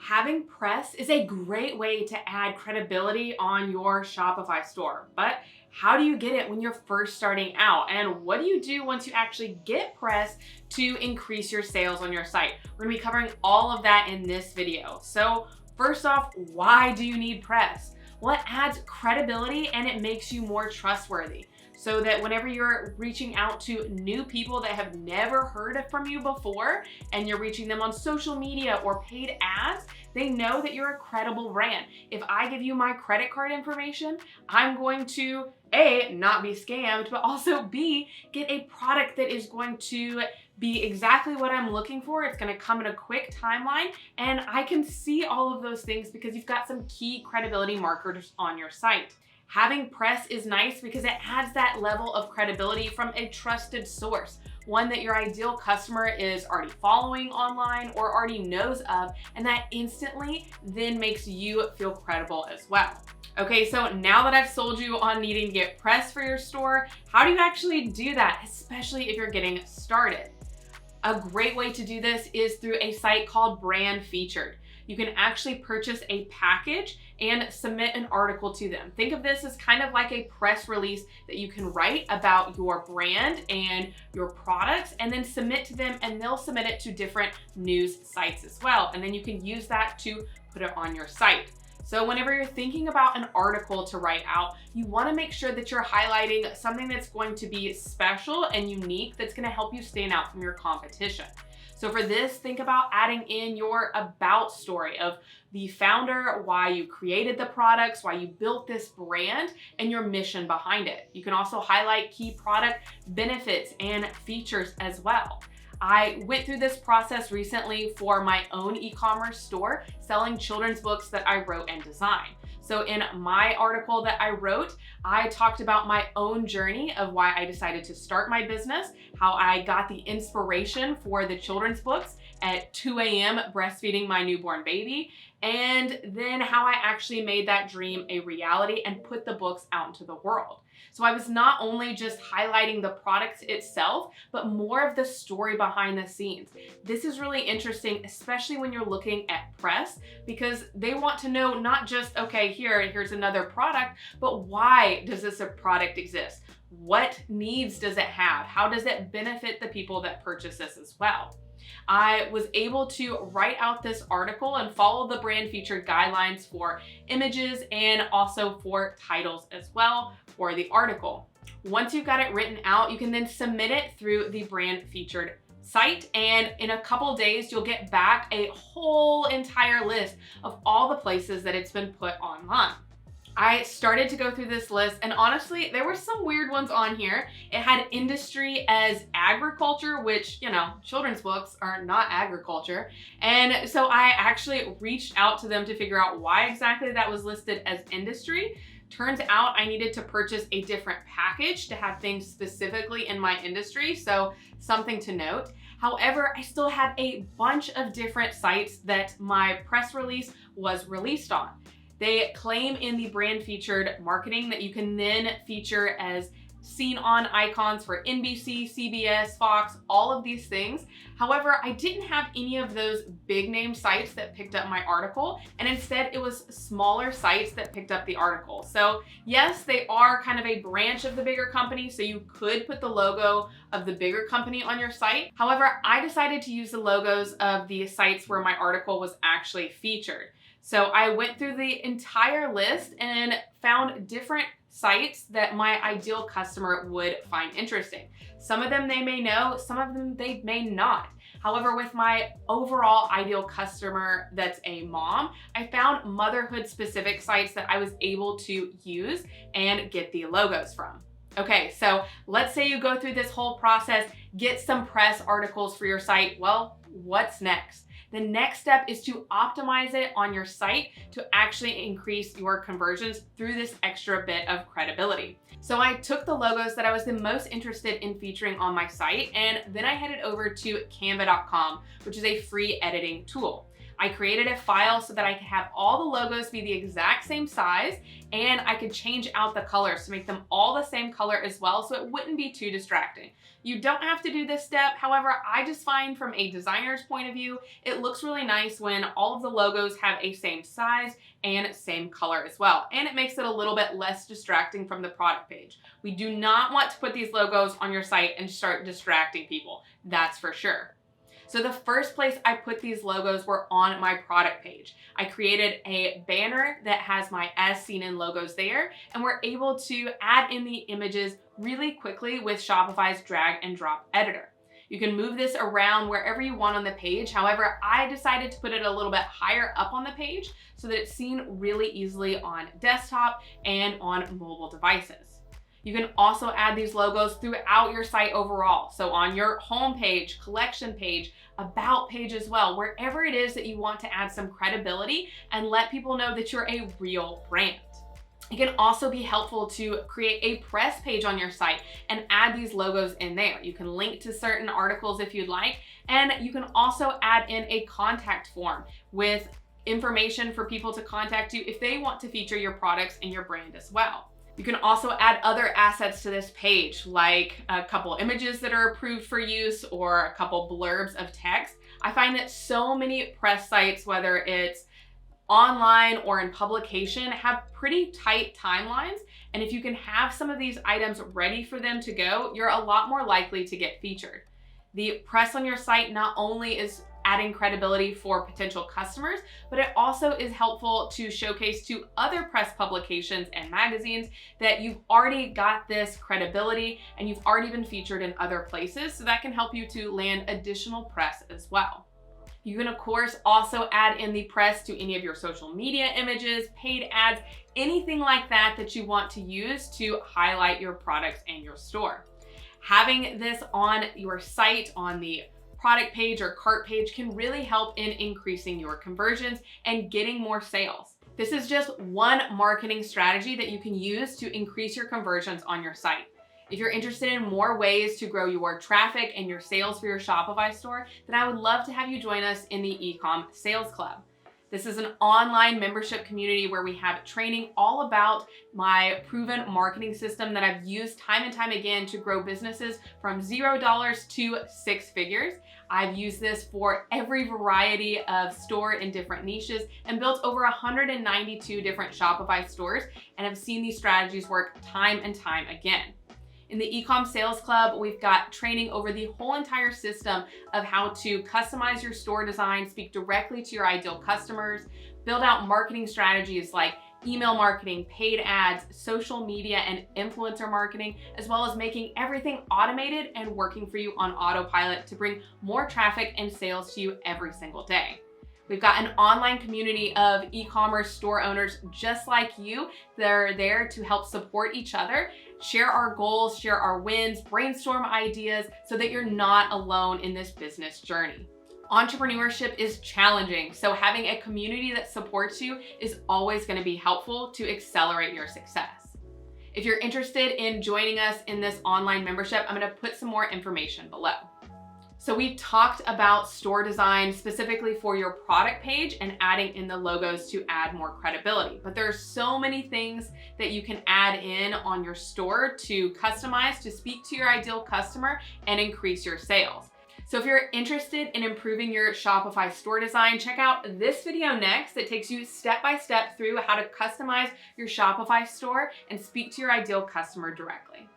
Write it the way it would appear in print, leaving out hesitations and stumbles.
Having press is a great way to add credibility on your Shopify store, but how do you get it when you're first starting out? And what do you do once you actually get press to increase your sales on your site? We're gonna be covering all of that in this video. So first off, why do you need press? Well, it adds credibility and it makes you more trustworthy, so that whenever you're reaching out to new people that have never heard from you before and you're reaching them on social media or paid ads, they know that you're a credible brand. If I give you my credit card information, I'm going to A, not be scammed, but also B, get a product that is going to be exactly what I'm looking for. It's gonna come in a quick timeline, and I can see all of those things because you've got some key credibility markers on your site. Having press is nice because it adds that level of credibility from a trusted source, one that your ideal customer is already following online or already knows of, and that instantly then makes you feel credible as well. Okay, so now that I've sold you on needing to get press for your store, how do you actually do that, especially if you're getting started? A great way to do this is through a site called Brand Featured. You can actually purchase a package and submit an article to them. Think of this as kind of like a press release that you can write about your brand and your products and then submit to them, and they'll submit it to different news sites as well. And then you can use that to put it on your site. So whenever you're thinking about an article to write out, you wanna make sure that you're highlighting something that's going to be special and unique, that's gonna help you stand out from your competition. So for this, think about adding in your about story of the founder, why you created the products, why you built this brand, and your mission behind it. You can also highlight key product benefits and features as well. I went through this process recently for my own e-commerce store selling children's books that I wrote and designed. So in my article that I wrote, I talked about my own journey of why I decided to start my business, how I got the inspiration for the children's books at 2 a.m. breastfeeding my newborn baby, and then how I actually made that dream a reality and put the books out into the world. So I was not only just highlighting the product itself, but more of the story behind the scenes. This is really interesting, especially when you're looking at press, because they want to know not just, okay, here's another product, but why does this product exist? What needs does it have? How does it benefit the people that purchase this as well? I was able to write out this article and follow the brand featured guidelines for images and also for titles as well for the article. Once you've got it written out, you can then submit it through the brand featured site, and in a couple days you'll get back a whole entire list of all the places that it's been put online. I started to go through this list, and honestly, there were some weird ones on here. It had industry as agriculture, which, you know, children's books are not agriculture. And so I actually reached out to them to figure out why exactly that was listed as industry. Turns out I needed to purchase a different package to have things specifically in my industry, so something to note. However, I still had a bunch of different sites that my press release was released on. They claim in the brand featured marketing that you can then feature as seen on icons for NBC, CBS, Fox, all of these things. However, I didn't have any of those big name sites that picked up my article, and instead it was smaller sites that picked up the article. So yes, they are kind of a branch of the bigger company, so you could put the logo of the bigger company on your site. However, I decided to use the logos of the sites where my article was actually featured. So I went through the entire list and found different sites that my ideal customer would find interesting. Some of them they may know, some of them they may not. However, with my overall ideal customer that's a mom, I found motherhood specific sites that I was able to use and get the logos from. Okay, so let's say you go through this whole process, get some press articles for your site. Well, what's next? The next step is to optimize it on your site to actually increase your conversions through this extra bit of credibility. So I took the logos that I was the most interested in featuring on my site, and then I headed over to canva.com, which is a free editing tool. I created a file so that I could have all the logos be the exact same size, and I could change out the colors to make them all the same color as well, so it wouldn't be too distracting. You don't have to do this step. However, I just find from a designer's point of view, it looks really nice when all of the logos have a same size and same color as well. And it makes it a little bit less distracting from the product page. We do not want to put these logos on your site and start distracting people. That's for sure. So the first place I put these logos were on my product page. I created a banner that has my As Seen In logos there, and we're able to add in the images really quickly with Shopify's drag and drop editor. You can move this around wherever you want on the page. However, I decided to put it a little bit higher up on the page so that it's seen really easily on desktop and on mobile devices. You can also add these logos throughout your site overall. So on your home page, collection page, about page as well, wherever it is that you want to add some credibility and let people know that you're a real brand. It can also be helpful to create a press page on your site and add these logos in there. You can link to certain articles if you'd like, and you can also add in a contact form with information for people to contact you if they want to feature your products and your brand as well. You can also add other assets to this page, like a couple images that are approved for use or a couple blurbs of text. I find that so many press sites, whether it's online or in publication, have pretty tight timelines. And if you can have some of these items ready for them to go, you're a lot more likely to get featured. The press on your site not only is adding credibility for potential customers, but it also is helpful to showcase to other press publications and magazines that you've already got this credibility and you've already been featured in other places. So that can help you to land additional press as well. You can of course also add in the press to any of your social media images, paid ads, anything like that that you want to use to highlight your products and your store. Having this on your site, on the product page or cart page, can really help in increasing your conversions and getting more sales. This is just one marketing strategy that you can use to increase your conversions on your site. If you're interested in more ways to grow your traffic and your sales for your Shopify store, then I would love to have you join us in the Ecom Sales Club. This is an online membership community where we have training all about my proven marketing system that I've used time and time again to grow businesses from $0 to 6 figures. I've used this for every variety of store in different niches and built over 192 different Shopify stores, and have seen these strategies work time and time again. In the Ecom Sales Club, we've got training over the whole entire system of how to customize your store design, speak directly to your ideal customers, build out marketing strategies like email marketing, paid ads, social media, and influencer marketing, as well as making everything automated and working for you on autopilot to bring more traffic and sales to you every single day. We've got an online community of e-commerce store owners just like you that are there to help support each other, share our goals, share our wins, brainstorm ideas so that you're not alone in this business journey. Entrepreneurship is challenging, so having a community that supports you is always going to be helpful to accelerate your success. If you're interested in joining us in this online membership, I'm going to put some more information below. So we talked about store design specifically for your product page and adding in the logos to add more credibility. But there are so many things that you can add in on your store to customize, to speak to your ideal customer and increase your sales. So if you're interested in improving your Shopify store design, check out this video next that takes you step by step through how to customize your Shopify store and speak to your ideal customer directly.